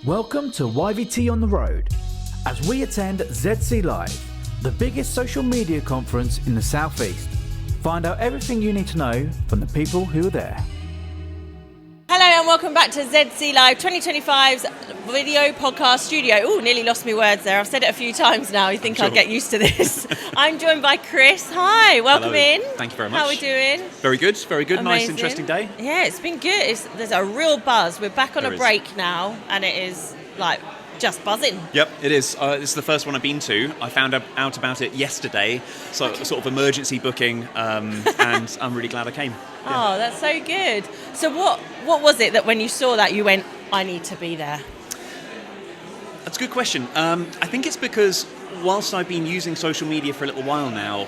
Welcome to YVT on the Road, as we attend ZC Live, the biggest social media conference in the Southeast. Find out everything you need to know from the people who are there. Hello and welcome back to ZC Live 2025's video podcast studio. Oh, nearly lost my words there. I've said it a few times now. I think I'll get used to this. I'm joined by Chris. Hi, welcome in. Thank you very much. How are we doing? Very good, very good. Amazing. Nice, interesting day. Yeah, it's been good. There's a real buzz. We're back on There a is. break now, and it is like just buzzing. Yep, it is. This is the first one I've been to. I found out about it yesterday, so sort of emergency booking, and I'm really glad I came. Oh, that's so good. So what was it that when you saw that you went, I need to be there? That's a good question. I think it's because whilst I've been using social media for a little while now,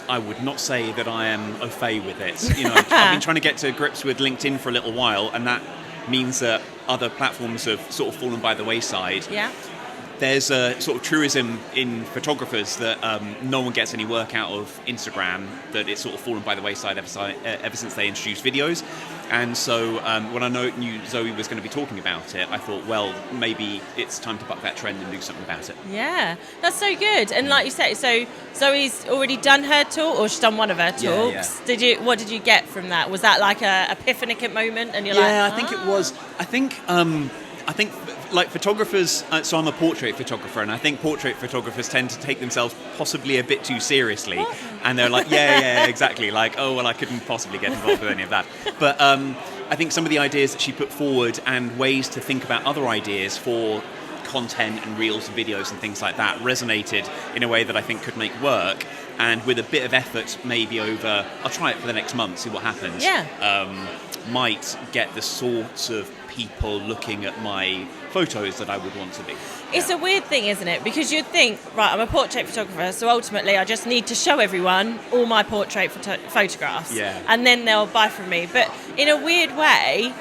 I would not say that I am au fait with it. You know, I've been trying to get to grips with LinkedIn for a little while, and that means that other platforms have sort of fallen by the wayside. Yeah. There's a sort of truism in photographers that no one gets any work out of Instagram, that it's sort of fallen by the wayside ever since they introduced videos. And so when I knew Zoe was going to be talking about it, I thought, well, maybe it's time to buck that trend and do something about it. Yeah, that's so good. And like you said, so Zoe's already done her talk, or she's done one of her talks. Yeah. What did you get from that? Was that like a epiphanic moment? And you're I like, think it was. I think like photographers, so I'm a portrait photographer, and I think portrait photographers tend to take themselves possibly a bit too seriously. What? And they're like, yeah, exactly. Like, oh, well, I couldn't possibly get involved with any of that. But I think some of the ideas that she put forward and ways to think about other ideas for content and reels and videos and things like that resonated in a way that I think could make work. And with a bit of effort, maybe over, I'll try it for the next month, see what happens. Yeah. Might get the sorts of people looking at my photos that I would want to be. It's a weird thing, isn't it? Because you'd think, right, I'm a portrait photographer, so ultimately I just need to show everyone all my portrait photographs. Yeah. And then they'll buy from me. But in a weird way,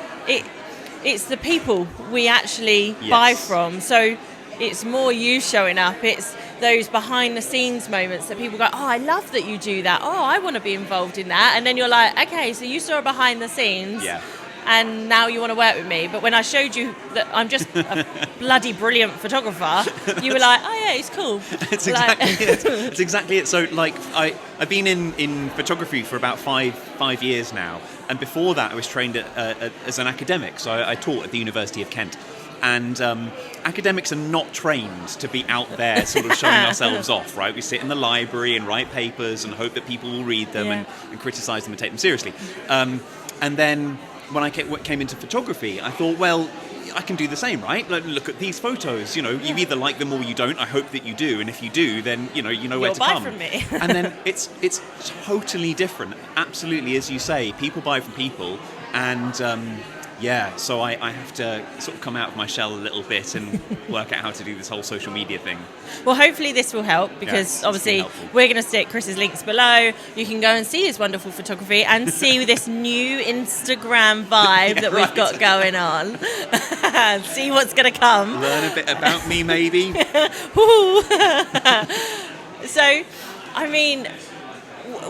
it's the people we actually buy from. So it's more you showing up. It's those behind the scenes moments that people go, oh, I love that you do that. Oh, I want to be involved in that. And then you're like, okay, so you saw a behind the scenes. Yeah. And now you want to work with me. But when I showed you that I'm just a bloody brilliant photographer, you were like, oh yeah, he's cool. It's exactly it. It's exactly it. So like I've been in photography for about five years now, and before that I was trained as an academic. So I taught at the University of Kent. And academics are not trained to be out there sort of showing ourselves off, right? We sit in the library and write papers and hope that people will read them and criticise them and take them seriously. And then when I came into photography, I thought, well, I can do the same, right? Like, look at these photos. You know, you either like them or you don't. I hope that you do, and if you do, then you know where to buy come. from me. And then it's totally different. Absolutely, as you say, people buy from people, and so I have to sort of come out of my shell a little bit and work out how to do this whole social media thing. Well, hopefully this will help, because obviously we're going to stick Chris's links below. You can go and see his wonderful photography and see this new Instagram vibe that we've got going on. See what's going to come. Learn a bit about me, maybe. So, I mean,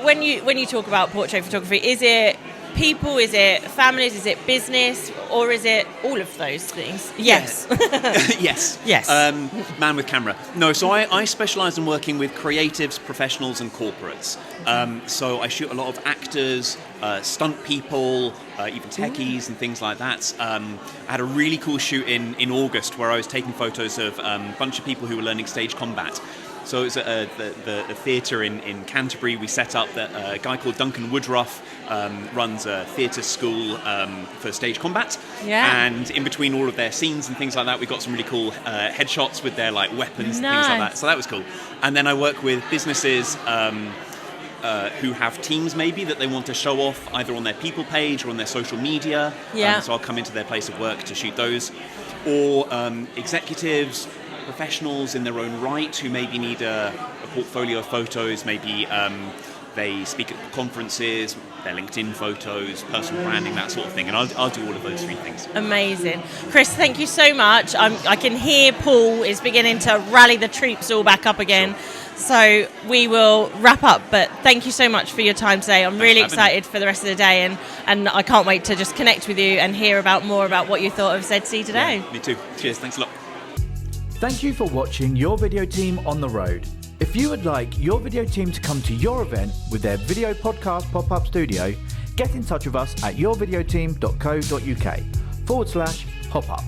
when you talk about portrait photography, is it people, is it families, is it business, or is it all of those things? Yes. Yes. Man with camera. No, so I specialise in working with creatives, professionals and corporates. So I shoot a lot of actors, stunt people, even techies and things like that. I had a really cool shoot in August where I was taking photos of a bunch of people who were learning stage combat. So it was at the theatre in Canterbury. We set up that a guy called Duncan Woodruff runs a theatre school for stage combat. Yeah. And in between all of their scenes and things like that, we got some really cool headshots with their like weapons and things like that. So that was cool. And then I work with businesses who have teams maybe that they want to show off either on their people page or on their social media. Yeah. So I'll come into their place of work to shoot those. Or executives, professionals in their own right who maybe need a portfolio of photos, maybe they speak at conferences, their LinkedIn photos, personal branding, that sort of thing, and I'll do all of those three things. Amazing. Chris, thank you so much. I can hear Paul is beginning to rally the troops all back up again. Sure. So we will wrap up, but thank you so much for your time today. I'm really excited for the rest of the day, and I can't wait to just connect with you and hear more about what you thought of ZC today. Yeah, me too. Cheers, thanks a lot. Thank you for watching Your Video Team on the Road. If you would like your video team to come to your event with their video podcast pop-up studio, get in touch with us at yourvideoteam.co.uk/pop-up.